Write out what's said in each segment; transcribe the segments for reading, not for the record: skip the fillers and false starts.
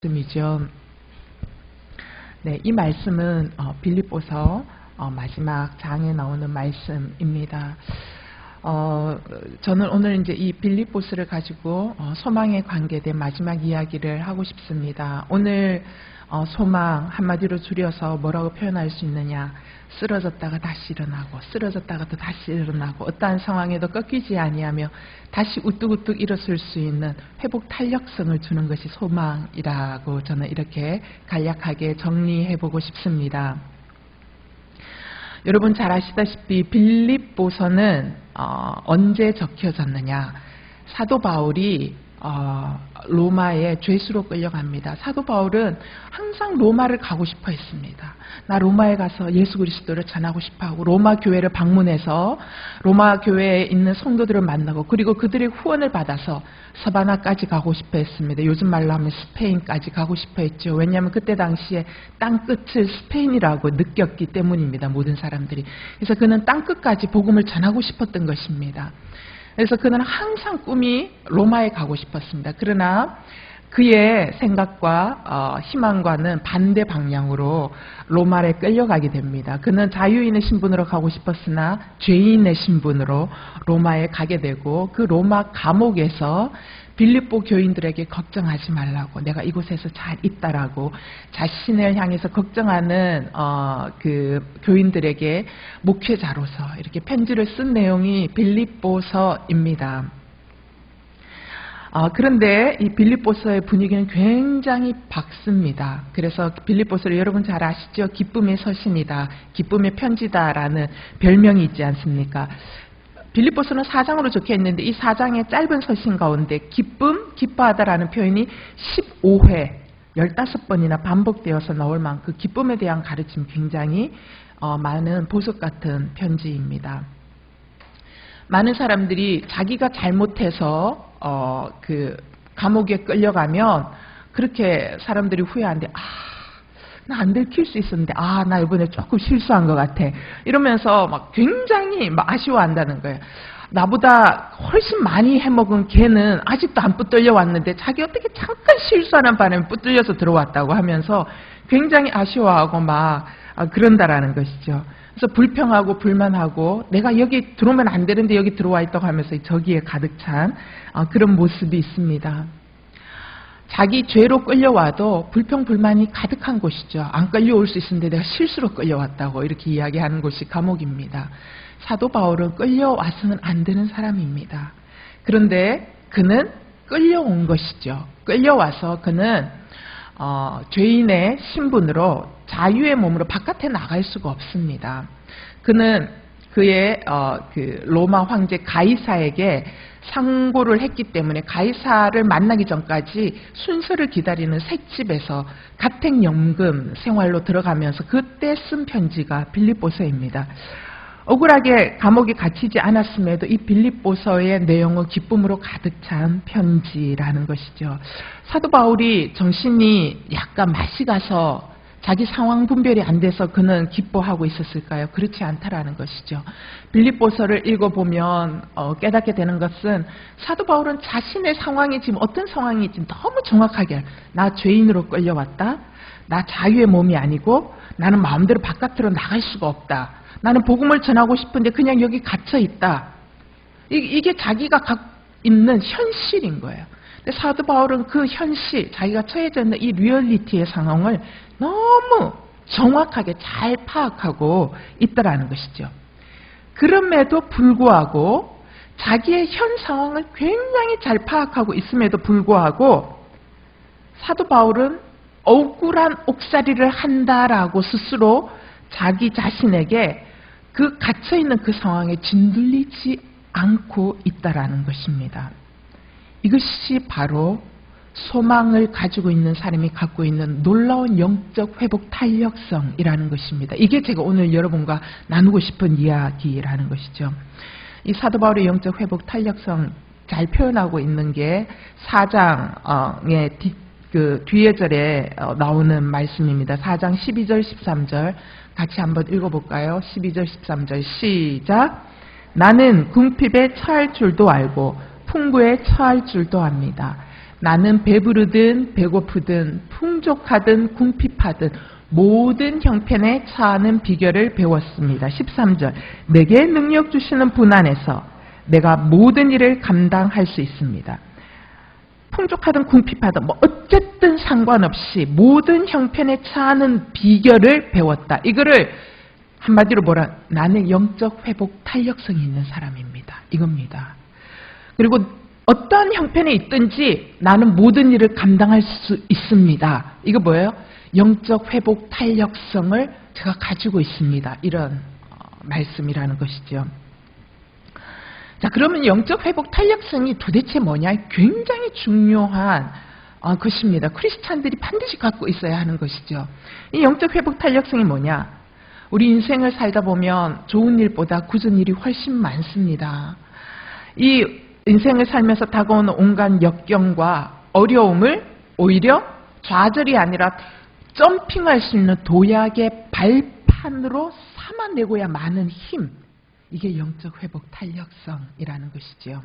말씀이죠. 네, 이 말씀은 빌립보서 마지막 장에 나오는 말씀입니다. 저는 오늘 이제 이 빌립보서를 가지고 소망에 관계된 마지막 이야기를 하고 싶습니다. 오늘 소망 한마디로 줄여서 뭐라고 표현할 수 있느냐? 쓰러졌다가 다시 일어나고, 쓰러졌다가 또 다시 일어나고, 어떠한 상황에도 꺾이지 아니하며 다시 우뚝우뚝 일어설 수 있는 회복 탄력성을 주는 것이 소망이라고 저는 이렇게 간략하게 정리해보고 싶습니다. 여러분 잘 아시다시피 빌립보서는 언제 적혀졌느냐? 사도 바울이 로마에 죄수로 끌려갑니다. 사도 바울은 항상 로마를 가고 싶어 했습니다. 나 로마에 가서 예수 그리스도를 전하고 싶어하고 로마 교회를 방문해서 로마 교회에 있는 성도들을 만나고 그리고 그들의 후원을 받아서 서바나까지 가고 싶어 했습니다. 요즘 말로 하면 스페인까지 가고 싶어 했죠. 왜냐하면 그때 당시에 땅끝을 스페인이라고 느꼈기 때문입니다. 모든 사람들이. 그래서 그는 땅끝까지 복음을 전하고 싶었던 것입니다. 그래서 그는 항상 꿈이 로마에 가고 싶었습니다. 그러나 그의 생각과 희망과는 반대 방향으로 로마에 끌려가게 됩니다. 그는 자유인의 신분으로 가고 싶었으나 죄인의 신분으로 로마에 가게 되고 그 로마 감옥에서 빌립보 교인들에게 걱정하지 말라고, 내가 이곳에서 잘 있다라고 자신을 향해서 걱정하는 그 교인들에게 목회자로서 이렇게 편지를 쓴 내용이 빌립보서입니다. 그런데 이 빌립보서의 분위기는 굉장히 밝습니다. 그래서 빌립보서를 여러분 잘 아시죠? 기쁨의 서신이다, 기쁨의 편지다라는 별명이 있지 않습니까? 빌립보서는 4장으로 적혀 있는데 이 4장의 짧은 서신 가운데 기쁨, 기뻐하다라는 표현이 15회, 15번이나 반복되어서 나올 만큼 기쁨에 대한 가르침 굉장히 많은 보석 같은 편지입니다. 많은 사람들이 자기가 잘못해서 그 감옥에 끌려가면 그렇게 사람들이 후회하는데 나 안 들킬 수 있었는데 나 이번에 조금 실수한 것 같아 이러면서 막 굉장히 막 아쉬워한다는 거예요. 나보다 훨씬 많이 해먹은 걔는 아직도 안 붙들려 왔는데 자기 어떻게 잠깐 실수하는 바람에 붙들려서 들어왔다고 하면서 굉장히 아쉬워하고 막 그런다라는 것이죠. 그래서 불평하고 불만하고 내가 여기 들어오면 안 되는데 여기 들어와 있다고 하면서 저기에 가득 찬 그런 모습이 있습니다. 자기 죄로 끌려와도 불평불만이 가득한 곳이죠. 안 끌려올 수 있었는데 내가 실수로 끌려왔다고 이렇게 이야기하는 곳이 감옥입니다. 사도 바울은 끌려와서는 안 되는 사람입니다. 그런데 그는 끌려온 것이죠. 끌려와서 그는 죄인의 신분으로 자유의 몸으로 바깥에 나갈 수가 없습니다. 그는 그의 그 로마 황제 가이사에게 상고를 했기 때문에 가이사를 만나기 전까지 순서를 기다리는 색집에서 가택연금 생활로 들어가면서 그때 쓴 편지가 빌립보서입니다. 억울하게 감옥에 갇히지 않았음에도 이 빌립보서의 내용은 기쁨으로 가득 찬 편지라는 것이죠. 사도 바울이 정신이 약간 맛이 가서 자기 상황 분별이 안 돼서 그는 기뻐하고 있었을까요? 그렇지 않다라는 것이죠. 빌립보서를 읽어보면 깨닫게 되는 것은 사도 바울은 자신의 상황이 지금 어떤 상황인지 너무 정확하게 나 죄인으로 끌려왔다. 나 자유의 몸이 아니고 나는 마음대로 바깥으로 나갈 수가 없다. 나는 복음을 전하고 싶은데 그냥 여기 갇혀있다. 이게 자기가 갖고 있는 현실인 거예요. 근데 사도 바울은 그 현실, 자기가 처해져 있는 이 리얼리티의 상황을 너무 정확하게 잘 파악하고 있다라는 것이죠. 그럼에도 불구하고 자기의 현 상황을 굉장히 잘 파악하고 있음에도 불구하고 사도 바울은 억울한 옥살이를 한다라고 스스로 자기 자신에게 그 갇혀있는 그 상황에 진들리지 않고 있다라는 것입니다. 이것이 바로 소망을 가지고 있는 사람이 갖고 있는 놀라운 영적 회복 탄력성이라는 것입니다. 이게 제가 오늘 여러분과 나누고 싶은 이야기라는 것이죠. 이 사도 바울의 영적 회복 탄력성 잘 표현하고 있는 게 4장의 그 뒤에 절에 나오는 말씀입니다. 4장 12절 13절 같이 한번 읽어볼까요? 12절 13절 시작. 나는 궁핍에 처할 줄도 알고 풍부에 처할 줄도 압니다. 나는 배부르든 배고프든 풍족하든 궁핍하든 모든 형편에 처하는 비결을 배웠습니다. 13절. 내게 능력 주시는 분 안에서 내가 모든 일을 감당할 수 있습니다. 풍족하든 궁핍하든 뭐 어쨌든 상관없이 모든 형편에 처하는 비결을 배웠다. 이거를 한마디로 뭐라, 나는 영적 회복 탄력성이 있는 사람입니다. 이겁니다. 그리고 어떠한 형편에 있든지 나는 모든 일을 감당할 수 있습니다. 이거 뭐예요? 영적 회복 탄력성을 제가 가지고 있습니다. 이런 말씀이라는 것이죠. 자, 그러면 영적 회복 탄력성이 도대체 뭐냐? 굉장히 중요한 것입니다. 크리스찬들이 반드시 갖고 있어야 하는 것이죠. 이 영적 회복 탄력성이 뭐냐? 우리 인생을 살다 보면 좋은 일보다 굳은 일이 훨씬 많습니다. 이 인생을 살면서 다가오는 온갖 역경과 어려움을 오히려 좌절이 아니라 점핑할 수 있는 도약의 발판으로 삼아내고야 마는 힘, 이게 영적 회복 탄력성이라는 것이죠.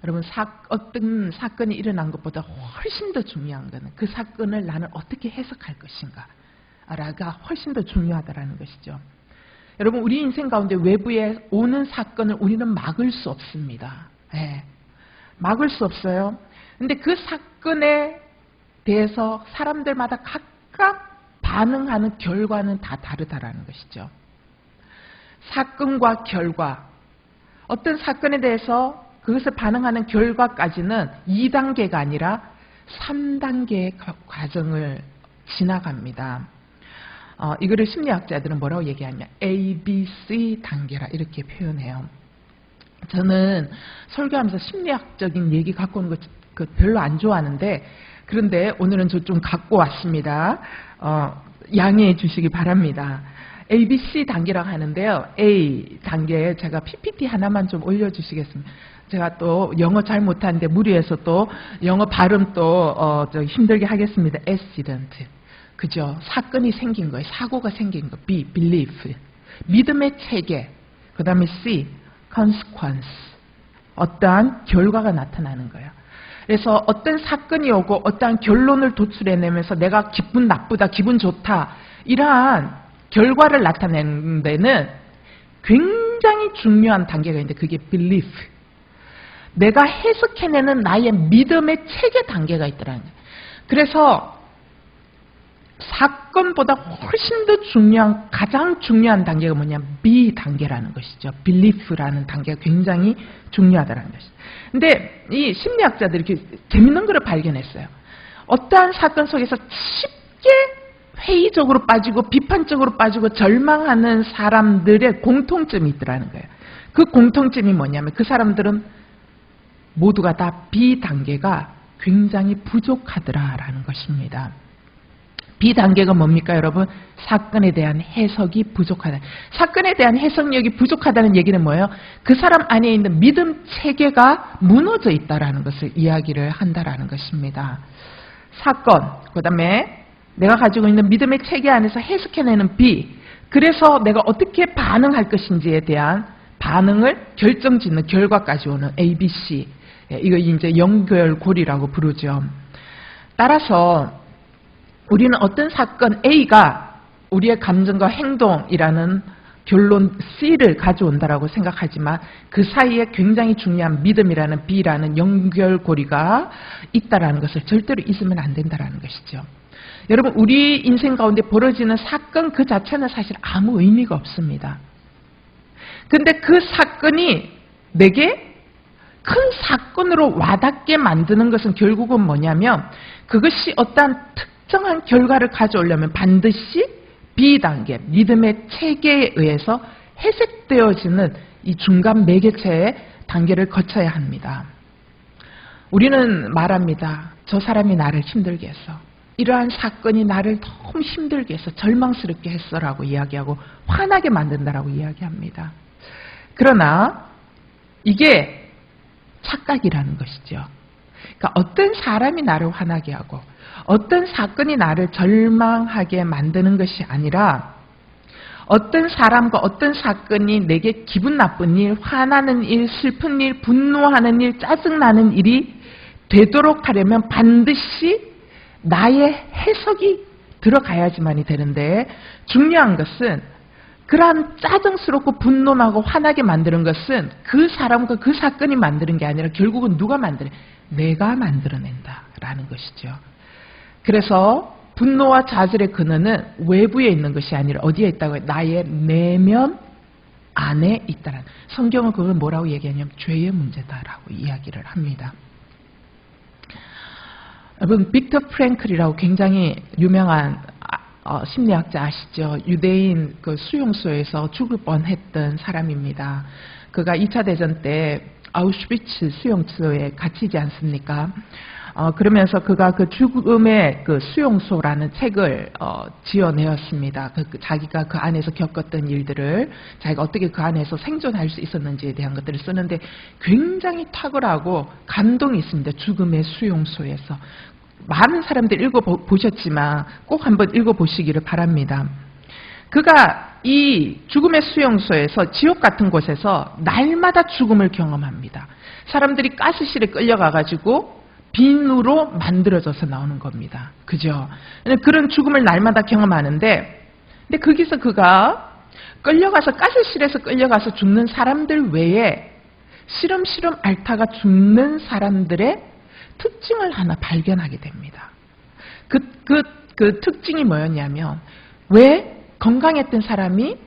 여러분, 어떤 사건이 일어난 것보다 훨씬 더 중요한 것은 그 사건을 나는 어떻게 해석할 것인가 라가 훨씬 더 중요하다는 것이죠. 여러분, 우리 인생 가운데 외부에 오는 사건을 우리는 막을 수 없습니다. 네, 막을 수 없어요. 근데 그 사건에 대해서 사람들마다 각각 반응하는 결과는 다 다르다라는 것이죠. 사건과 결과, 어떤 사건에 대해서 그것을 반응하는 결과까지는 2단계가 아니라 3단계의 과정을 지나갑니다. 이거를 심리학자들은 뭐라고 얘기하냐, A, B, C 단계라 이렇게 표현해요. 저는 설교하면서 심리학적인 얘기 갖고 오는 거 별로 안 좋아하는데, 그런데 오늘은 저 좀 갖고 왔습니다. 양해해 주시기 바랍니다. A, B, C 단계라고 하는데요. A 단계에 제가 PPT 하나만 좀 올려주시겠습니다. 제가 또 영어 잘 못하는데 무리해서 또 영어 발음 또 힘들게 하겠습니다. accident. 그죠? 사건이 생긴 거예요. 사고가 생긴 거. B, belief. 믿음의 체계. 그 다음에 C, consequence. 어떠한 결과가 나타나는 거예요. 그래서 어떤 사건이 오고 어떠한 결론을 도출해내면서 내가 기분 나쁘다, 기분 좋다, 이러한 결과를 나타내는 데는 굉장히 중요한 단계가 있는데 그게 belief. 내가 해석해내는 나의 믿음의 체계 단계가 있더라는 거예요. 그래서 사건보다 훨씬 더 중요한, 가장 중요한 단계가 뭐냐면 B 단계라는 것이죠. belief라는 단계가 굉장히 중요하다는 것이죠. 근데 이 심리학자들이 이렇게 재밌는 걸 발견했어요. 어떠한 사건 속에서 쉽게 회의적으로 빠지고 비판적으로 빠지고 절망하는 사람들의 공통점이 있더라는 거예요. 그 공통점이 뭐냐면 그 사람들은 모두가 다 B 단계가 굉장히 부족하더라라는 것입니다. B 단계가 뭡니까, 여러분? 사건에 대한 해석이 부족하다. 사건에 대한 해석력이 부족하다는 얘기는 뭐예요? 그 사람 안에 있는 믿음 체계가 무너져 있다라는 것을 이야기를 한다라는 것입니다. 사건, 그다음에 내가 가지고 있는 믿음의 체계 안에서 해석해내는 B, 그래서 내가 어떻게 반응할 것인지에 대한 반응을 결정짓는 결과까지 오는 A, B, C. 이거 이제 연결고리라고 부르죠. 따라서 우리는 어떤 사건 A가 우리의 감정과 행동이라는 결론 C를 가져온다라고 생각하지만 그 사이에 굉장히 중요한 믿음이라는 B라는 연결고리가 있다라는 것을 절대로 잊으면 안 된다라는 것이죠. 여러분, 우리 인생 가운데 벌어지는 사건 그 자체는 사실 아무 의미가 없습니다. 근데 그 사건이 내게 큰 사건으로 와닿게 만드는 것은 결국은 뭐냐면 그것이 어떠한 특정한 결과를 가져오려면 반드시 B단계, 믿음의 체계에 의해서 해석되어지는 이 중간 매개체의 단계를 거쳐야 합니다. 우리는 말합니다. 저 사람이 나를 힘들게 했어. 이러한 사건이 나를 너무 힘들게 했어. 절망스럽게 했어라고 이야기하고 화나게 만든다라고 이야기합니다. 그러나 이게 착각이라는 것이죠. 그러니까 어떤 사람이 나를 화나게 하고 어떤 사건이 나를 절망하게 만드는 것이 아니라 어떤 사람과 어떤 사건이 내게 기분 나쁜 일, 화나는 일, 슬픈 일, 분노하는 일, 짜증나는 일이 되도록 하려면 반드시 나의 해석이 들어가야지만이 되는데, 중요한 것은 그러한 짜증스럽고 분노하고 화나게 만드는 것은 그 사람과 그 사건이 만드는 게 아니라 결국은 누가 만드는, 내가 만들어낸다라는 것이죠. 그래서 분노와 좌절의 근원은 외부에 있는 것이 아니라 어디에 있다고 해요? 나의 내면 안에 있다는. 성경은 그걸 뭐라고 얘기하냐면 죄의 문제다라고 이야기를 합니다. 여러분, 빅터 프랭클이라고 굉장히 유명한 심리학자 아시죠? 유대인 그 수용소에서 죽을 뻔했던 사람입니다. 그가 2차 대전 때 아우슈비츠 수용소에 갇히지 않습니까? 그러면서 그가 그 죽음의 그 수용소라는 책을 지어내었습니다. 자기가 그 안에서 겪었던 일들을, 자기가 어떻게 그 안에서 생존할 수 있었는지에 대한 것들을 쓰는데 굉장히 탁월하고 감동이 있습니다. 죽음의 수용소에서. 많은 사람들이 읽어보셨지만 꼭 한번 읽어보시기를 바랍니다. 그가 이 죽음의 수용소에서, 지옥 같은 곳에서 날마다 죽음을 경험합니다. 사람들이 가스실에 끌려가가지고 빈으로 만들어져서 나오는 겁니다. 그죠? 그런 죽음을 날마다 경험하는데, 근데 거기서 그가 끌려가서, 가스실에서 끌려가서 죽는 사람들 외에 시름시름 앓다가 죽는 사람들의 특징을 하나 발견하게 됩니다. 그 특징이 뭐였냐면, 왜 건강했던 사람이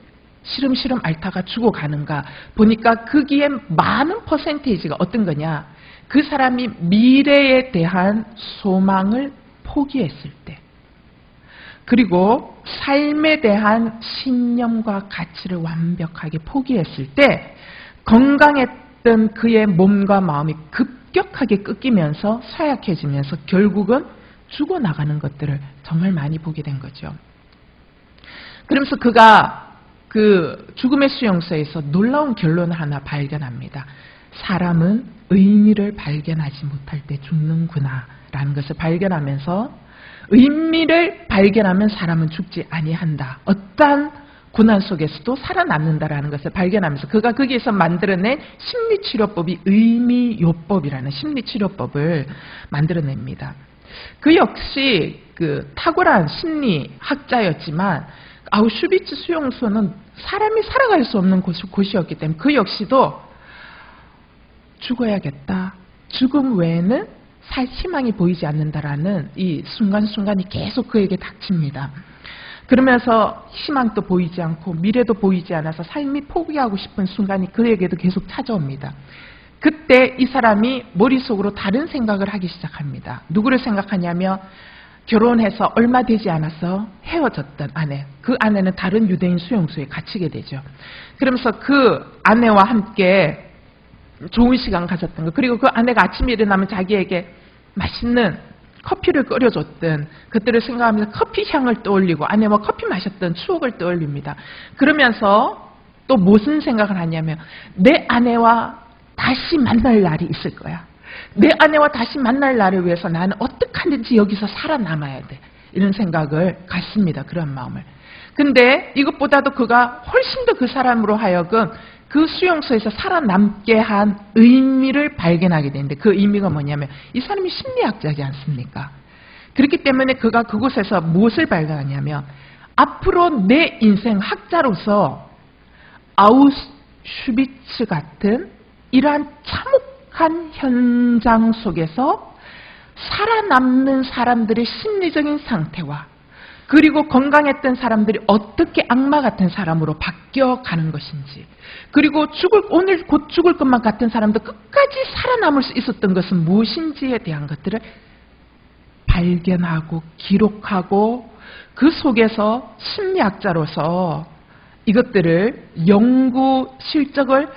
시름시름 앓다가 죽어가는가 보니까 거기에 많은 퍼센테이지가 어떤 거냐, 그 사람이 미래에 대한 소망을 포기했을 때, 그리고 삶에 대한 신념과 가치를 완벽하게 포기했을 때 건강했던 그의 몸과 마음이 급격하게 꺾이면서 쇠약해지면서 결국은 죽어나가는 것들을 정말 많이 보게 된 거죠. 그러면서 그가 그 죽음의 수용소에서 놀라운 결론을 하나 발견합니다. 사람은 의미를 발견하지 못할 때 죽는구나 라는 것을 발견하면서, 의미를 발견하면 사람은 죽지 아니한다, 어떠한 고난 속에서도 살아남는다라는 것을 발견하면서 그가 거기에서 만들어낸 심리치료법이 의미요법이라는 심리치료법을 만들어냅니다. 그 역시 그 탁월한 심리학자였지만 아우슈비츠 수용소는 사람이 살아갈 수 없는 곳이었기 때문에 그 역시도 죽어야겠다, 죽음 외에는 살 희망이 보이지 않는다라는 이 순간순간이 계속 그에게 닥칩니다. 그러면서 희망도 보이지 않고 미래도 보이지 않아서 삶이 포기하고 싶은 순간이 그에게도 계속 찾아옵니다. 그때 이 사람이 머릿속으로 다른 생각을 하기 시작합니다. 누구를 생각하냐면, 결혼해서 얼마 되지 않아서 헤어졌던 아내, 그 아내는 다른 유대인 수용소에 갇히게 되죠. 그러면서 그 아내와 함께 좋은 시간 가졌던 거, 그리고 그 아내가 아침에 일어나면 자기에게 맛있는 커피를 끓여줬던 그때를 생각하면서 커피 향을 떠올리고 아내와 커피 마셨던 추억을 떠올립니다. 그러면서 또 무슨 생각을 하냐면, 내 아내와 다시 만날 날이 있을 거야. 내 아내와 다시 만날 날을 위해서 나는 어떻게 하든지 여기서 살아남아야 돼, 이런 생각을 갖습니다. 그런 마음을. 근데 이것보다도 그가 훨씬 더 그 사람으로 하여금 그 수용소에서 살아남게 한 의미를 발견하게 되는데, 그 의미가 뭐냐면, 이 사람이 심리학자지 않습니까? 그렇기 때문에 그가 그곳에서 무엇을 발견하냐면, 앞으로 내 인생 학자로서 아우슈비츠 같은 이러한 참혹한 현장 속에서 살아남는 사람들의 심리적인 상태와, 그리고 건강했던 사람들이 어떻게 악마 같은 사람으로 바뀌어가는 것인지, 그리고 오늘 곧 죽을 것만 같은 사람도 끝까지 살아남을 수 있었던 것은 무엇인지에 대한 것들을 발견하고 기록하고, 그 속에서 심리학자로서 이것들을 연구 실적을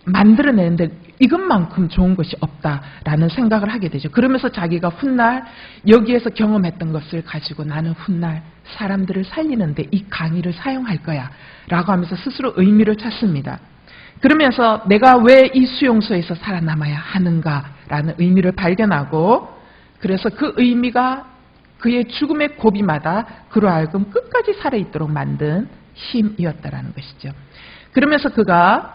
만들어내는데 이것만큼 좋은 것이 없다라는 생각을 하게 되죠. 그러면서 자기가 훗날 여기에서 경험했던 것을 가지고 나는 훗날 사람들을 살리는데 이 강의를 사용할 거야 라고 하면서 스스로 의미를 찾습니다. 그러면서 내가 왜 이 수용소에서 살아남아야 하는가라는 의미를 발견하고, 그래서 그 의미가 그의 죽음의 고비마다 그로 하여금 끝까지 살아있도록 만든 힘이었다라는 것이죠. 그러면서 그가,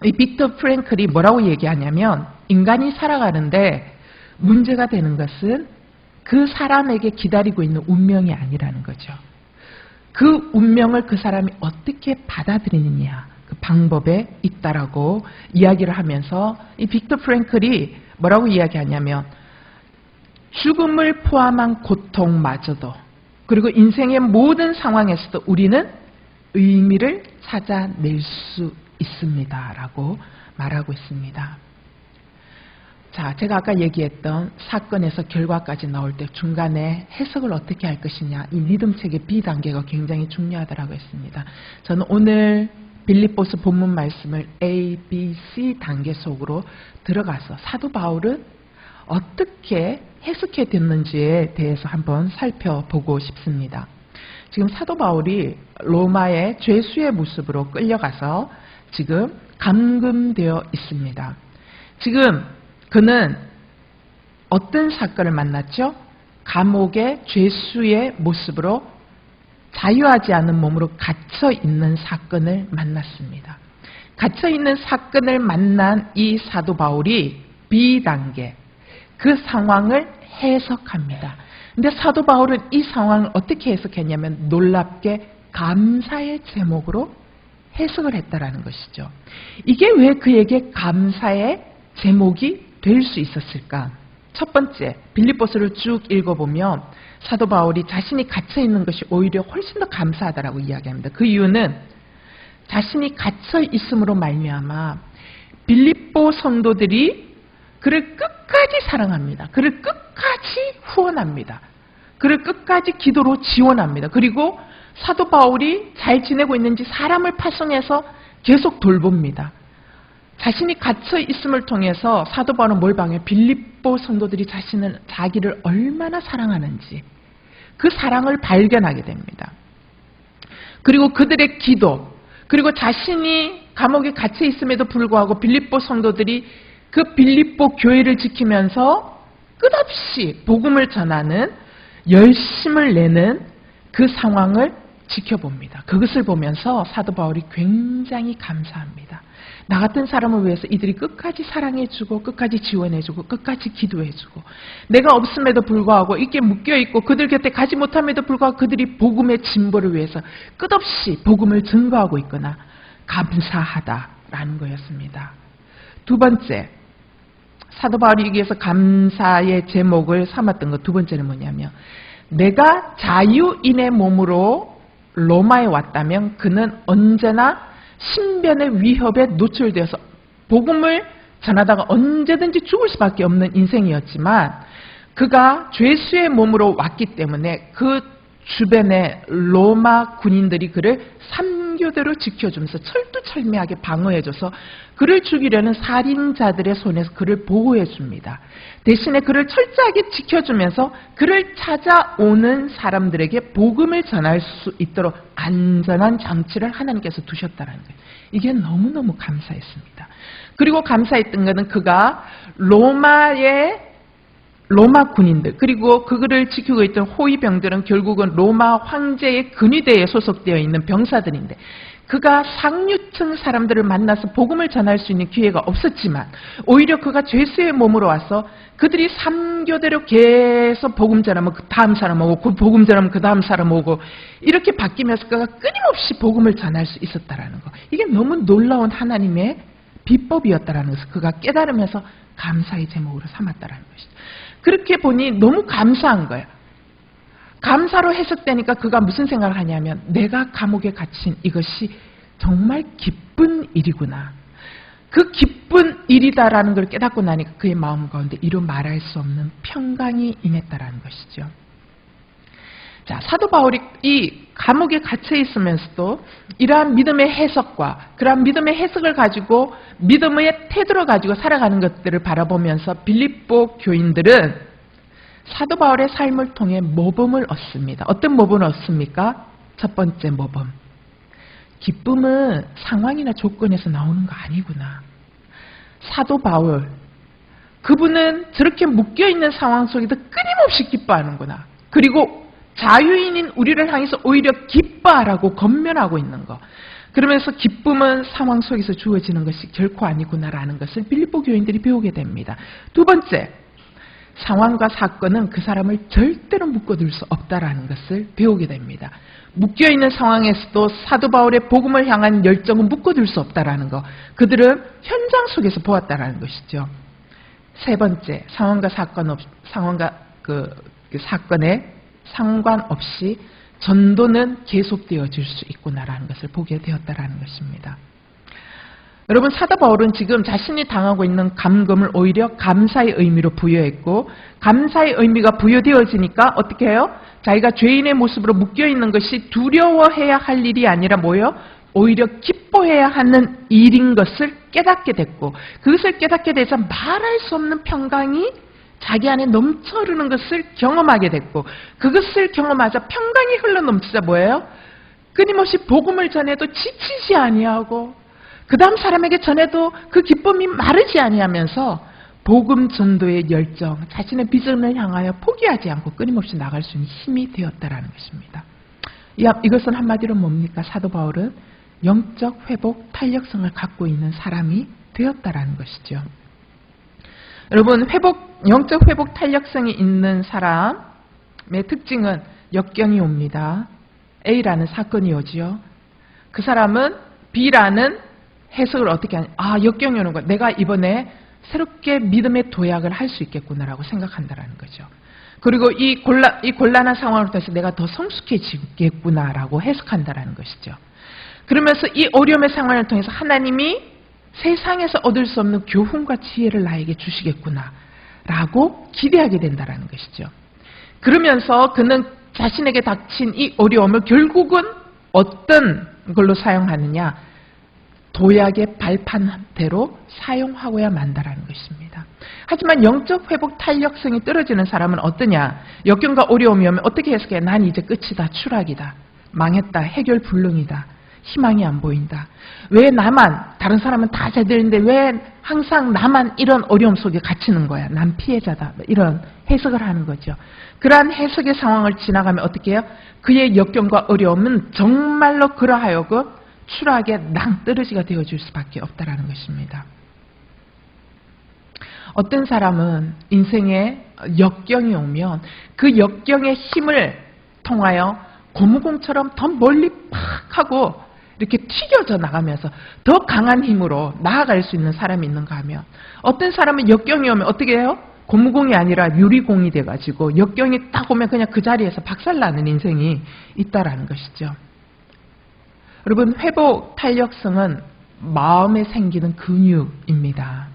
이 빅터 프랭클이 뭐라고 얘기하냐면, 인간이 살아가는데 문제가 되는 것은 그 사람에게 기다리고 있는 운명이 아니라는 거죠. 그 운명을 그 사람이 어떻게 받아들이느냐 그 방법에 있다라고 이야기를 하면서 이 빅터 프랭클이 뭐라고 이야기하냐면 죽음을 포함한 고통마저도 그리고 인생의 모든 상황에서도 우리는 의미를 찾아낼 수 있습니다 라고 말하고 있습니다. 자, 제가 아까 얘기했던 사건에서 결과까지 나올 때 중간에 해석을 어떻게 할 것이냐 이 믿음책의 B단계가 굉장히 중요하다고 했습니다. 저는 오늘 빌립보서 본문 말씀을 A, B, C 단계 속으로 들어가서 사도 바울은 어떻게 해석해 됐는지에 대해서 한번 살펴보고 싶습니다. 지금 사도 바울이 로마의 죄수의 모습으로 끌려가서 지금 감금되어 있습니다. 지금 그는 어떤 사건을 만났죠? 감옥의 죄수의 모습으로 자유하지 않은 몸으로 갇혀 있는 사건을 만났습니다. 갇혀 있는 사건을 만난 이 사도 바울이 B단계 그 상황을 해석합니다. 근데 사도 바울은 이 상황을 어떻게 해석했냐면 놀랍게 감사의 제목으로 해석을 했다라는 것이죠. 이게 왜 그에게 감사의 제목이 될 수 있었을까? 첫 번째, 빌립보서를 쭉 읽어보면 사도 바울이 자신이 갇혀 있는 것이 오히려 훨씬 더 감사하다라고 이야기합니다. 그 이유는 자신이 갇혀 있음으로 말미암아 빌립보 성도들이 그를 끝까지 사랑합니다. 그를 끝까지 후원합니다. 그를 끝까지 기도로 지원합니다. 그리고 사도 바울이 잘 지내고 있는지 사람을 파송해서 계속 돌봅니다. 자신이 갇혀 있음을 통해서 사도 바울은 뭘 방해? 빌립보 성도들이 자기를 얼마나 사랑하는지 그 사랑을 발견하게 됩니다. 그리고 그들의 기도, 그리고 자신이 감옥에 갇혀 있음에도 불구하고 빌립보 성도들이 그 빌립보 교회를 지키면서 끝없이 복음을 전하는 열심을 내는 그 상황을 지켜봅니다. 그것을 보면서 사도 바울이 굉장히 감사합니다. 나 같은 사람을 위해서 이들이 끝까지 사랑해주고 끝까지 지원해주고 끝까지 기도해주고 내가 없음에도 불구하고 이렇게 묶여있고 그들 곁에 가지 못함에도 불구하고 그들이 복음의 진보를 위해서 끝없이 복음을 증거하고 있거나 감사하다라는 거였습니다. 두 번째, 사도 바울이 여기에서 감사의 제목을 삼았던 것 두 번째는 뭐냐면 내가 자유인의 몸으로 로마에 왔다면 그는 언제나 신변의 위협에 노출되어서 복음을 전하다가 언제든지 죽을 수밖에 없는 인생이었지만 그가 죄수의 몸으로 왔기 때문에 그 주변의 로마 군인들이 그를 삼교대로 지켜주면서 철두철미하게 방어해줘서 그를 죽이려는 살인자들의 손에서 그를 보호해줍니다. 대신에 그를 철저하게 지켜주면서 그를 찾아오는 사람들에게 복음을 전할 수 있도록 안전한 장치를 하나님께서 두셨다는 거예요. 이게 너무너무 감사했습니다. 그리고 감사했던 것은 그가 로마 군인들 그리고 그들을 지키고 있던 호위병들은 결국은 로마 황제의 근위대에 소속되어 있는 병사들인데 그가 상류층 사람들을 만나서 복음을 전할 수 있는 기회가 없었지만 오히려 그가 죄수의 몸으로 와서 그들이 삼교대로 계속 복음 전하면 그 다음 사람 오고 그 복음 전하면 그 다음 사람 오고 이렇게 바뀌면서 그가 끊임없이 복음을 전할 수 있었다라는 거. 이게 너무 놀라운 하나님의 비법이었다라는 것을 그가 깨달으면서 감사의 제목으로 삼았다라는 것이죠. 그렇게 보니 너무 감사한 거예요. 감사로 해석되니까 그가 무슨 생각을 하냐면 내가 감옥에 갇힌 이것이 정말 기쁜 일이구나. 그 기쁜 일이다라는 걸 깨닫고 나니까 그의 마음 가운데 이루 말할 수 없는 평강이 임했다라는 것이죠. 자, 사도 바울이 이 감옥에 갇혀 있으면서도 이러한 믿음의 해석과 그러한 믿음의 해석을 가지고 믿음의 태도를 가지고 살아가는 것들을 바라보면서 빌립보 교인들은 사도 바울의 삶을 통해 모범을 얻습니다. 어떤 모범을 얻습니까? 첫 번째 모범. 기쁨은 상황이나 조건에서 나오는 거 아니구나. 사도 바울, 그분은 저렇게 묶여있는 상황 속에도 끊임없이 기뻐하는구나. 그리고 자유인인 우리를 향해서 오히려 기뻐하라고 권면하고 있는 거. 그러면서 기쁨은 상황 속에서 주어지는 것이 결코 아니구나라는 것을 빌립보 교인들이 배우게 됩니다. 두 번째, 상황과 사건은 그 사람을 절대로 묶어둘 수 없다라는 것을 배우게 됩니다. 묶여있는 상황에서도 사도 바울의 복음을 향한 열정은 묶어둘 수 없다라는 것. 그들은 현장 속에서 보았다라는 것이죠. 세 번째, 상황과 사건에 상관없이 전도는 계속되어질 수 있구나라는 것을 보게 되었다라는 것입니다. 여러분, 사도 바울은 지금 자신이 당하고 있는 감금을 오히려 감사의 의미로 부여했고, 감사의 의미가 부여되어지니까 어떻게 해요? 자기가 죄인의 모습으로 묶여있는 것이 두려워해야 할 일이 아니라 뭐예요? 오히려 기뻐해야 하는 일인 것을 깨닫게 됐고, 그것을 깨닫게 돼서 말할 수 없는 평강이 자기 안에 넘쳐 흐르는 것을 경험하게 됐고, 그것을 경험하자 평강이 흘러넘치자 뭐예요? 끊임없이 복음을 전해도 지치지 아니하고, 그 다음 사람에게 전해도 그 기쁨이 마르지 아니하면서 복음 전도의 열정, 자신의 비전을 향하여 포기하지 않고 끊임없이 나갈 수 있는 힘이 되었다라는 것입니다. 이것은 한마디로 뭡니까? 사도 바울은 영적 회복 탄력성을 갖고 있는 사람이 되었다라는 것이죠. 여러분, 영적 회복 탄력성이 있는 사람의 특징은 역경이 옵니다. A라는 사건이 오지요. 그 사람은 B라는 해석을 어떻게 하냐. 역경이 오는 거야. 내가 이번에 새롭게 믿음의 도약을 할 수 있겠구나라고 생각한다라는 거죠. 그리고 이 곤란한 상황을 통해서 내가 더 성숙해지겠구나라고 해석한다라는 것이죠. 그러면서 이 어려움의 상황을 통해서 하나님이 세상에서 얻을 수 없는 교훈과 지혜를 나에게 주시겠구나라고 기대하게 된다라는 것이죠. 그러면서 그는 자신에게 닥친 이 어려움을 결국은 어떤 걸로 사용하느냐? 도약의 발판대로 사용하고야 만다라는 것입니다. 하지만 영적 회복 탄력성이 떨어지는 사람은 어떠냐? 역경과 어려움이 오면 어떻게 해석해? 난 이제 끝이다. 추락이다. 망했다. 해결 불능이다. 희망이 안 보인다. 왜 나만, 다른 사람은 다 잘 되는데 왜 항상 나만 이런 어려움 속에 갇히는 거야? 난 피해자다. 이런 해석을 하는 거죠. 그러한 해석의 상황을 지나가면 어떻게 해요? 그의 역경과 어려움은 정말로 그러하여금 추락의 낭떠러지가 되어줄 수밖에 없다라는 것입니다. 어떤 사람은 인생에 역경이 오면 그 역경의 힘을 통하여 고무공처럼 더 멀리 팍 하고 이렇게 튀겨져 나가면서 더 강한 힘으로 나아갈 수 있는 사람이 있는가 하면, 어떤 사람은 역경이 오면 어떻게 해요? 고무공이 아니라 유리공이 돼가지고 역경이 딱 오면 그냥 그 자리에서 박살나는 인생이 있다라는 것이죠. 여러분, 회복 탄력성은 마음에 생기는 근육입니다.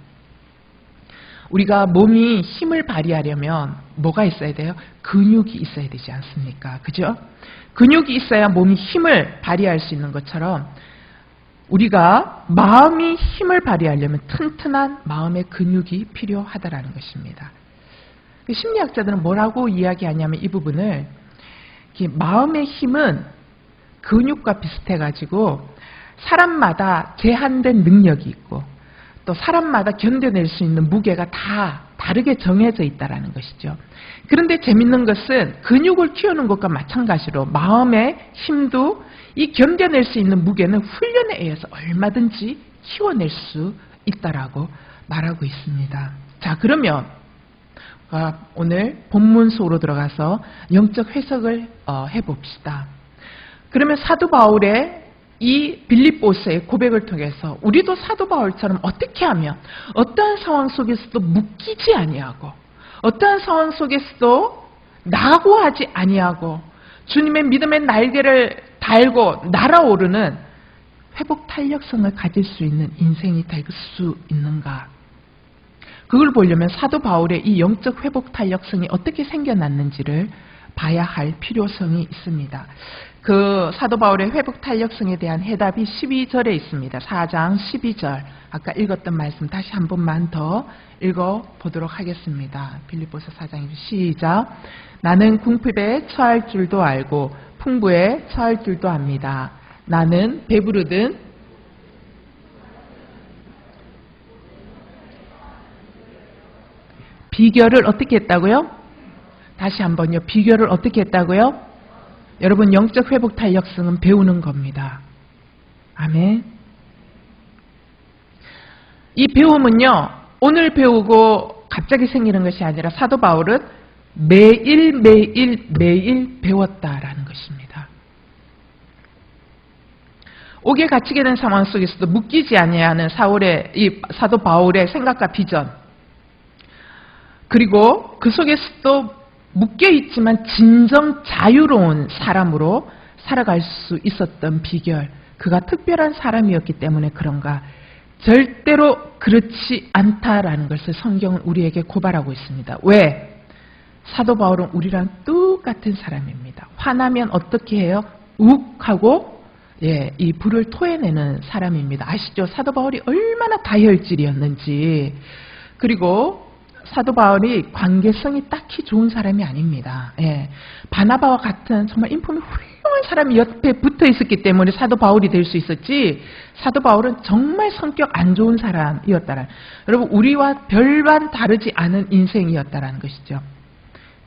우리가 몸이 힘을 발휘하려면 뭐가 있어야 돼요? 근육이 있어야 되지 않습니까? 그죠? 근육이 있어야 몸이 힘을 발휘할 수 있는 것처럼 우리가 마음이 힘을 발휘하려면 튼튼한 마음의 근육이 필요하다라는 것입니다. 심리학자들은 뭐라고 이야기하냐면 이 부분을, 마음의 힘은 근육과 비슷해가지고 사람마다 제한된 능력이 있고 또 사람마다 견뎌낼 수 있는 무게가 다 다르게 정해져 있다는 것이죠. 그런데 재밌는 것은 근육을 키우는 것과 마찬가지로 마음의 힘도 이 견뎌낼 수 있는 무게는 훈련에 의해서 얼마든지 키워낼 수 있다라고 말하고 있습니다. 자, 그러면 오늘 본문 속으로 들어가서 영적 해석을 해봅시다. 그러면 사도 바울의 이 빌립보서의 고백을 통해서 우리도 사도 바울처럼 어떻게 하면 어떠한 상황 속에서도 묶이지 아니하고 어떠한 상황 속에서도 낙오하지 아니하고 주님의 믿음의 날개를 달고 날아오르는 회복 탄력성을 가질 수 있는 인생이 될 수 있는가? 그걸 보려면 사도 바울의 이 영적 회복 탄력성이 어떻게 생겨났는지를 봐야 할 필요성이 있습니다. 그 사도 바울의 회복 탄력성에 대한 해답이 12절에 있습니다. 4장 12절. 아까 읽었던 말씀 다시 한 번만 더 읽어보도록 하겠습니다. 빌립보서 4장 시작. 나는 궁핍에 처할 줄도 알고 풍부에 처할 줄도 압니다. 나는 배부르든 비결을 어떻게 했다고요? 다시 한번요. 비결을 어떻게 했다고요? 여러분, 영적 회복 탄력성은 배우는 겁니다. 아멘. 이 배움은요, 오늘 배우고 갑자기 생기는 것이 아니라 사도 바울은 매일 배웠다라는 것입니다. 옥에 갇히게 된 상황 속에서도 묶이지 아니하는 이 사도 바울의 생각과 비전, 그리고 그 속에서도 묶여 있지만 진정 자유로운 사람으로 살아갈 수 있었던 비결, 그가 특별한 사람이었기 때문에 그런가? 절대로 그렇지 않다라는 것을 성경은 우리에게 고발하고 있습니다. 왜? 사도 바울은 우리랑 똑같은 사람입니다. 화나면 어떻게 해요? 욱 하고 이 불을 토해내는 사람입니다. 아시죠? 사도 바울이 얼마나 다혈질이었는지. 그리고 사도 바울이 관계성이 딱히 좋은 사람이 아닙니다. 바나바와 같은 정말 인품이 훌륭한 사람이 옆에 붙어 있었기 때문에 사도 바울이 될 수 있었지, 사도 바울은 정말 성격 안 좋은 사람이었다라는, 여러분 우리와 별반 다르지 않은 인생이었다라는 것이죠.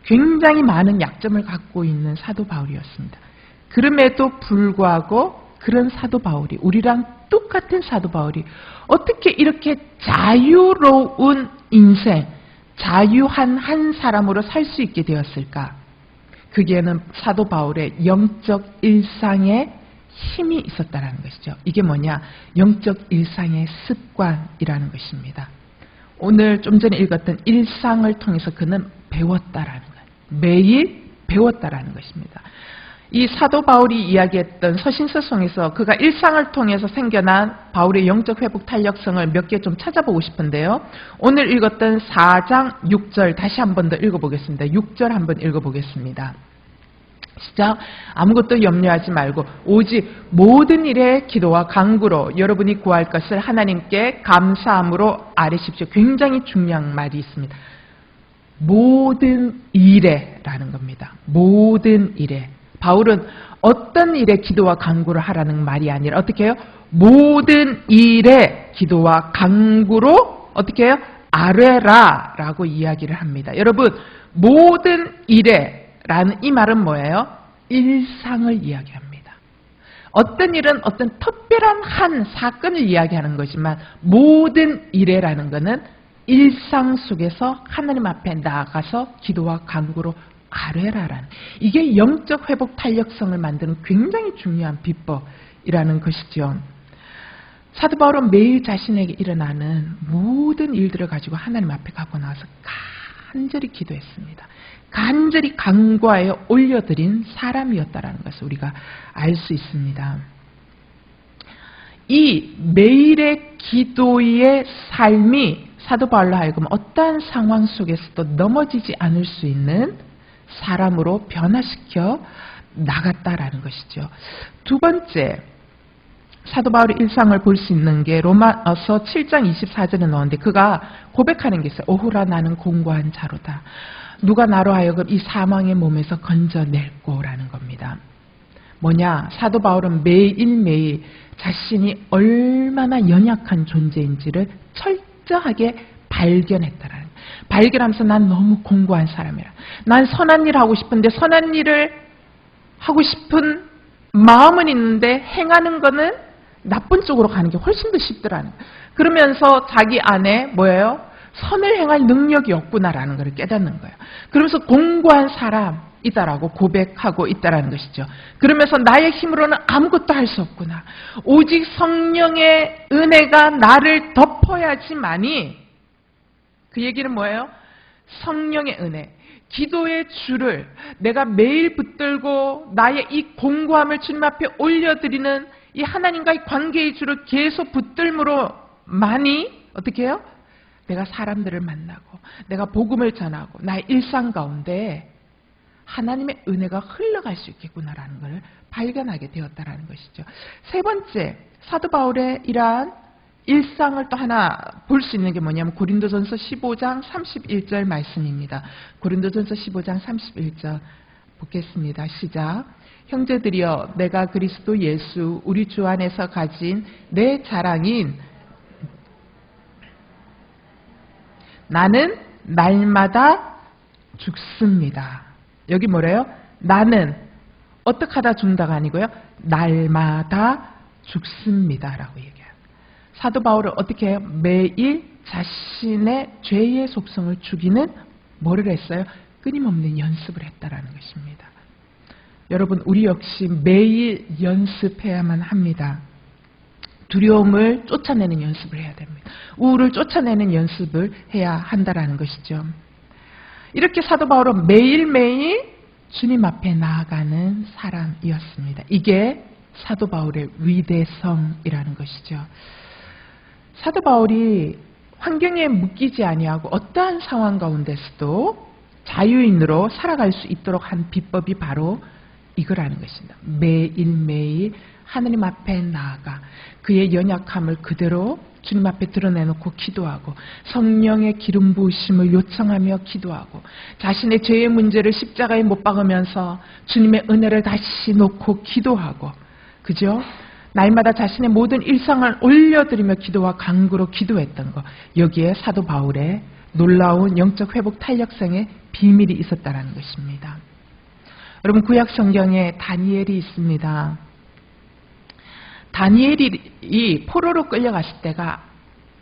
굉장히 많은 약점을 갖고 있는 사도 바울이었습니다. 그럼에도 불구하고 그런 사도 바울이, 우리랑 똑같은 사도 바울이 어떻게 이렇게 자유로운 인생, 자유한 한 사람으로 살 수 있게 되었을까? 그게는 사도 바울의 영적 일상에 힘이 있었다는 것이죠. 이게 뭐냐? 영적 일상의 습관이라는 것입니다. 오늘 좀 전에 읽었던 일상을 통해서 그는 배웠다라는 거예요. 매일 배웠다라는 것입니다. 이 사도 바울이 이야기했던 서신서송에서 그가 일상을 통해서 생겨난 바울의 영적 회복 탄력성을 몇 개 좀 찾아보고 싶은데요. 오늘 읽었던 4장 6절 다시 한 번 더 읽어보겠습니다. 6절 한번 읽어보겠습니다. 시작. 아무것도 염려하지 말고 오직 모든 일에 기도와 간구로 여러분이 구할 것을 하나님께 감사함으로 아뢰십시오. 굉장히 중요한 말이 있습니다. 모든 일에라는 겁니다. 모든 일에. 바울은 어떤 일에 기도와 간구를 하라는 말이 아니라 어떻게 해요? 모든 일에 기도와 간구로 어떻게 해요? 아뢰라 라고 이야기를 합니다. 여러분, 모든 일에 라는 이 말은 뭐예요? 일상을 이야기합니다. 어떤 일은 어떤 특별한 한 사건을 이야기하는 거지만 모든 일에라는 것은 일상 속에서 하나님 앞에 나아가서 기도와 간구로 아뢰라라는, 이게 영적 회복 탄력성을 만드는 굉장히 중요한 비법이라는 것이죠. 사도 바울은 매일 자신에게 일어나는 모든 일들을 가지고 하나님 앞에 가고 나서 간절히 기도했습니다. 간절히 간구하여 올려드린 사람이었다는 것을 우리가 알 수 있습니다. 이 매일의 기도의 삶이 사도 바울로 하여금 어떠한 상황 속에서도 넘어지지 않을 수 있는 사람으로 변화시켜 나갔다라는 것이죠. 두 번째, 사도 바울의 일상을 볼 수 있는 게 로마서 7장 24절에 나오는데 그가 고백하는 게 있어요. 오호라 나는 공고한 자로다. 누가 나로 하여금 이 사망의 몸에서 건져낼꼬라는 겁니다. 뭐냐? 사도 바울은 매일매일 자신이 얼마나 연약한 존재인지를 철저하게 발견했다라는 거예요. 발견하면서 난 너무 공고한 사람이라. 난 선한 일 하고 싶은데 선한 일을 하고 싶은 마음은 있는데 행하는 거는 나쁜 쪽으로 가는 게 훨씬 더 쉽더라는 거예요. 그러면서 자기 안에 뭐예요? 선을 행할 능력이 없구나라는 걸 깨닫는 거예요. 그러면서 공고한 사람이다라고 고백하고 있다라는 것이죠. 그러면서 나의 힘으로는 아무것도 할 수 없구나. 오직 성령의 은혜가 나를 덮어야지만이, 그 얘기는 뭐예요? 성령의 은혜, 기도의 줄을 내가 매일 붙들고 나의 이 공고함을 주님 앞에 올려드리는 이 하나님과의 관계의 줄을 계속 붙들므로 많이 어떻게 해요? 내가 사람들을 만나고 내가 복음을 전하고 나의 일상 가운데 하나님의 은혜가 흘러갈 수 있겠구나라는 것을 발견하게 되었다라는 것이죠. 세 번째, 사도 바울의 이러한 일상을 또 하나 볼 수 있는 게 뭐냐면 고린도전서 15장 31절 말씀입니다. 고린도전서 15장 31절 보겠습니다. 시작. 형제들이여, 내가 그리스도 예수 우리 주 안에서 가진 내 자랑인 나는 날마다 죽습니다. 여기 뭐래요? 나는 어떻게 하다 죽는다가 아니고요. 날마다 죽습니다라고 얘기해요. 사도 바울은 어떻게 해요? 매일 자신의 죄의 속성을 죽이는 뭐를 했어요? 끊임없는 연습을 했다라는 것입니다. 여러분, 우리 역시 매일 연습해야만 합니다. 두려움을 쫓아내는 연습을 해야 됩니다. 우울을 쫓아내는 연습을 해야 한다라는 것이죠. 이렇게 사도 바울은 매일매일 주님 앞에 나아가는 사람이었습니다. 이게 사도 바울의 위대성이라는 것이죠. 사도 바울이 환경에 묶이지 아니하고 어떠한 상황 가운데서도 자유인으로 살아갈 수 있도록 한 비법이 바로 이거라는 것입니다. 매일매일 하느님 앞에 나아가 그의 연약함을 그대로 주님 앞에 드러내놓고 기도하고 성령의 기름 부으심을 요청하며 기도하고 자신의 죄의 문제를 십자가에 못 박으면서 주님의 은혜를 다시 놓고 기도하고, 그죠? 날마다 자신의 모든 일상을 올려드리며 기도와 간구로 기도했던 것, 여기에 사도 바울의 놀라운 영적 회복 탄력성의 비밀이 있었다는 것입니다. 여러분, 구약 성경에 다니엘이 있습니다. 다니엘이 포로로 끌려갔을 때가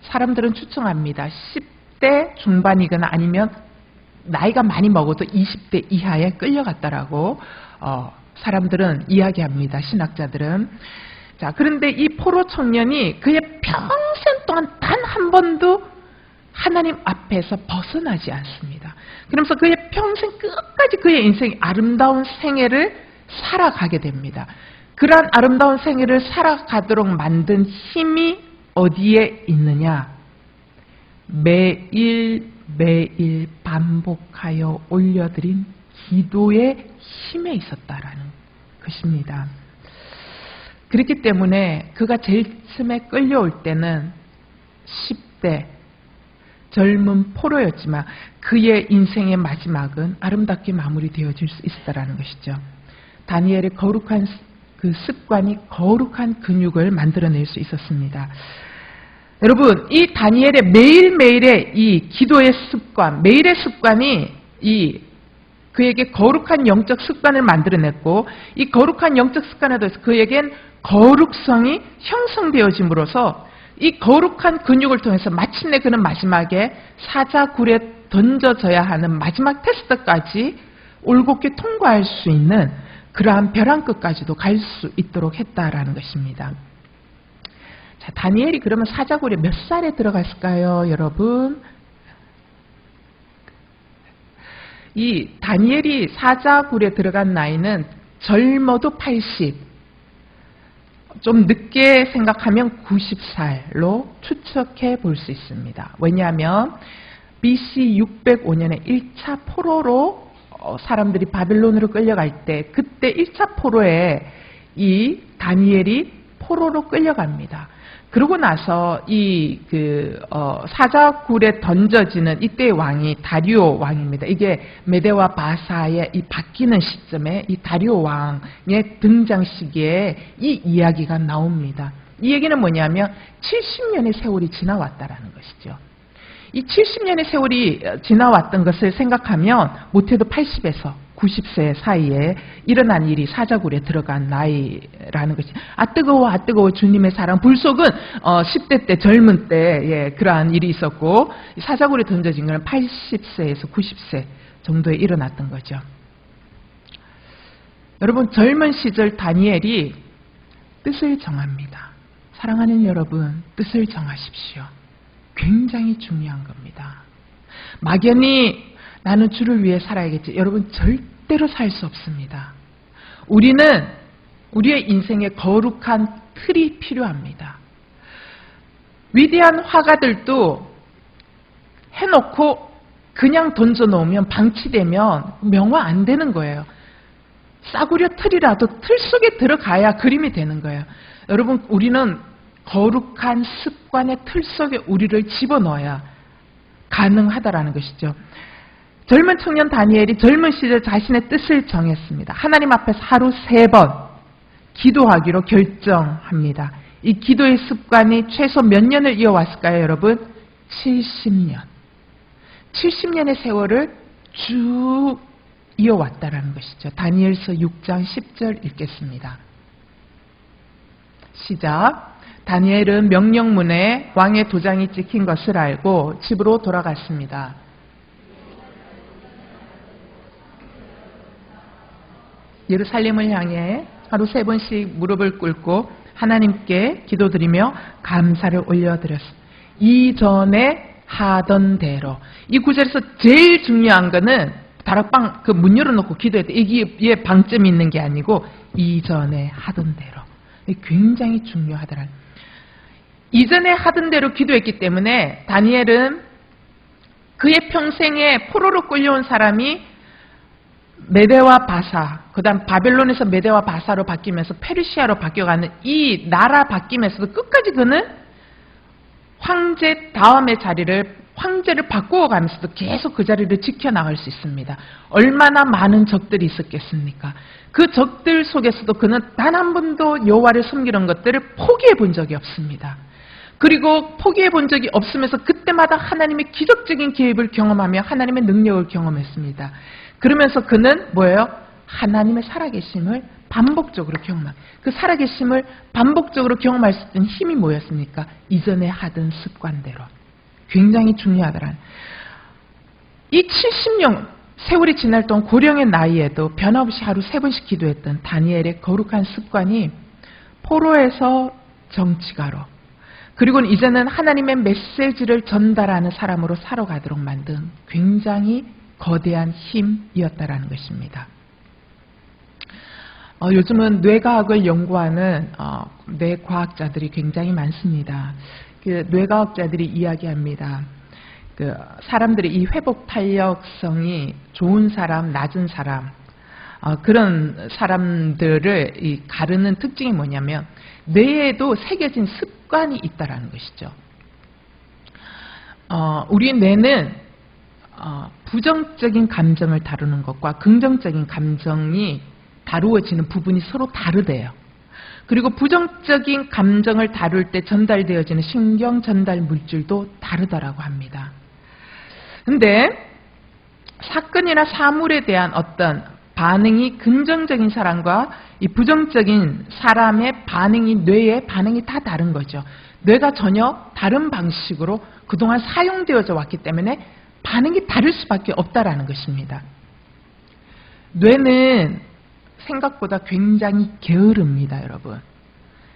사람들은 추정합니다. 10대 중반이거나 아니면 나이가 많이 먹어도 20대 이하에 끌려갔다라고 사람들은 이야기합니다. 신학자들은. 자, 그런데 이 포로 청년이 그의 평생 동안 단 한 번도 하나님 앞에서 벗어나지 않습니다. 그러면서 그의 평생 끝까지 그의 인생이 아름다운 생애를 살아가게 됩니다. 그러한 아름다운 생애를 살아가도록 만든 힘이 어디에 있느냐? 매일 반복하여 올려드린 기도의 힘에 있었다라는 것입니다. 그렇기 때문에 그가 제일 처음에 끌려올 때는 10대 젊은 포로였지만 그의 인생의 마지막은 아름답게 마무리되어질 수 있었다는 것이죠. 다니엘의 거룩한 그 습관이 거룩한 근육을 만들어낼 수 있었습니다. 여러분, 이 다니엘의 매일매일의 이 기도의 습관, 매일의 습관이 그에게 거룩한 영적 습관을 만들어냈고, 이 거룩한 영적 습관에 대해서 그에겐 거룩성이 형성되어짐으로써 이 거룩한 근육을 통해서 마침내 그는 마지막에 사자굴에 던져져야 하는 마지막 테스트까지 올곧게 통과할 수 있는 그러한 벼랑 끝까지도 갈 수 있도록 했다라는 것입니다. 자, 다니엘이 그러면 사자굴에 몇 살에 들어갔을까요, 여러분? 이 다니엘이 사자굴에 들어간 나이는 젊어도 80, 좀 늦게 생각하면 90살로 추측해 볼 수 있습니다. 왜냐하면 BC 605년에 1차 포로로 사람들이 바벨론으로 끌려갈 때, 그때 1차 포로에 이 다니엘이 포로로 끌려갑니다. 그러고 나서 사자굴에 던져지는 이때의 왕이 다리오 왕입니다. 이게 메데와 바사의 이 바뀌는 시점에 이 다리오 왕의 등장 시기에 이 이야기가 나옵니다. 이 얘기는 뭐냐면 70년의 세월이 지나왔다라는 것이죠. 이 70년의 세월이 지나왔던 것을 생각하면 못해도 80에서 90세 사이에 일어난 일이 사자굴에 들어간 나이라는 것이, 뜨거워 주님의 사랑. 불속은 10대 때, 젊은 때 그러한 일이 있었고, 사자굴에 던져진 것은 80세에서 90세 정도에 일어났던 거죠. 여러분, 젊은 시절 다니엘이 뜻을 정합니다. 사랑하는 여러분, 뜻을 정하십시오. 굉장히 중요한 겁니다. 막연히 나는 주를 위해 살아야겠지. 여러분, 절대로 살 수 없습니다. 우리는 우리의 인생에 거룩한 틀이 필요합니다. 위대한 화가들도 해놓고 그냥 던져놓으면, 방치되면 명화 안 되는 거예요. 싸구려 틀이라도 틀 속에 들어가야 그림이 되는 거예요. 여러분, 우리는 거룩한 습관의 틀 속에 우리를 집어넣어야 가능하다라는 것이죠. 젊은 청년 다니엘이 젊은 시절 자신의 뜻을 정했습니다. 하나님 앞에서 하루 3번 기도하기로 결정합니다. 이 기도의 습관이 최소 몇 년을 이어왔을까요, 여러분? 70년. 70년의 세월을 쭉 이어왔다라는 것이죠. 다니엘서 6장 10절 읽겠습니다. 시작. 다니엘은 명령문에 왕의 도장이 찍힌 것을 알고 집으로 돌아갔습니다. 예루살렘을 향해 하루 3번씩 무릎을 꿇고 하나님께 기도드리며 감사를 올려드렸습니다. 이전에 하던 대로. 이 구절에서 제일 중요한 거는 다락방 그 문 열어놓고 기도했대. 이게 방점이 있는 게 아니고 이전에 하던 대로. 굉장히 중요하더라. 이전에 하던 대로 기도했기 때문에 다니엘은 그의 평생에 포로로 끌려온 사람이 메대와 바사, 그 다음 바벨론에서 메대와 바사로 바뀌면서 페르시아로 바뀌어가는 이 나라 바뀌면서도 끝까지 그는 황제 다음의 자리를, 황제를 바꾸어가면서도 계속 그 자리를 지켜나갈 수 있습니다. 얼마나 많은 적들이 있었겠습니까? 그 적들 속에서도 그는 단 한 번도 여호와를 섬기는 것들을 포기해 본 적이 없습니다. 그리고 포기해 본 적이 없으면서 그때마다 하나님의 기적적인 개입을 경험하며 하나님의 능력을 경험했습니다. 그러면서 그는 뭐예요? 하나님의 살아계심을 반복적으로 경험한, 그 살아계심을 반복적으로 경험할 수 있는 힘이 뭐였습니까? 이전에 하던 습관대로. 굉장히 중요하더라. 이 70년 세월이 지날 동안 고령의 나이에도 변함없이 하루 3번씩 기도했던 다니엘의 거룩한 습관이 포로에서 정치가로, 그리고는 이제는 하나님의 메시지를 전달하는 사람으로 살아가도록 만든 굉장히 거대한 힘이었다라는 것입니다. 요즘은 뇌과학을 연구하는 뇌과학자들이 굉장히 많습니다. 그 뇌과학자들이 이야기합니다. 그 사람들이 이 회복 탄력성이 좋은 사람, 낮은 사람, 그런 사람들을 가르는 특징이 뭐냐면 뇌에도 새겨진 습관이 있다라는 것이죠. 우리 뇌는 부정적인 감정을 다루는 것과 긍정적인 감정이 다루어지는 부분이 서로 다르대요. 그리고 부정적인 감정을 다룰 때 전달되어지는 신경 전달 물질도 다르다라고 합니다. 근데 사건이나 사물에 대한 어떤 반응이 긍정적인 사람과 이 부정적인 사람의 반응이, 뇌의 반응이 다 다른 거죠. 뇌가 전혀 다른 방식으로 그동안 사용되어져 왔기 때문에 반응이 다를 수밖에 없다라는 것입니다. 뇌는 생각보다 굉장히 게으릅니다, 여러분.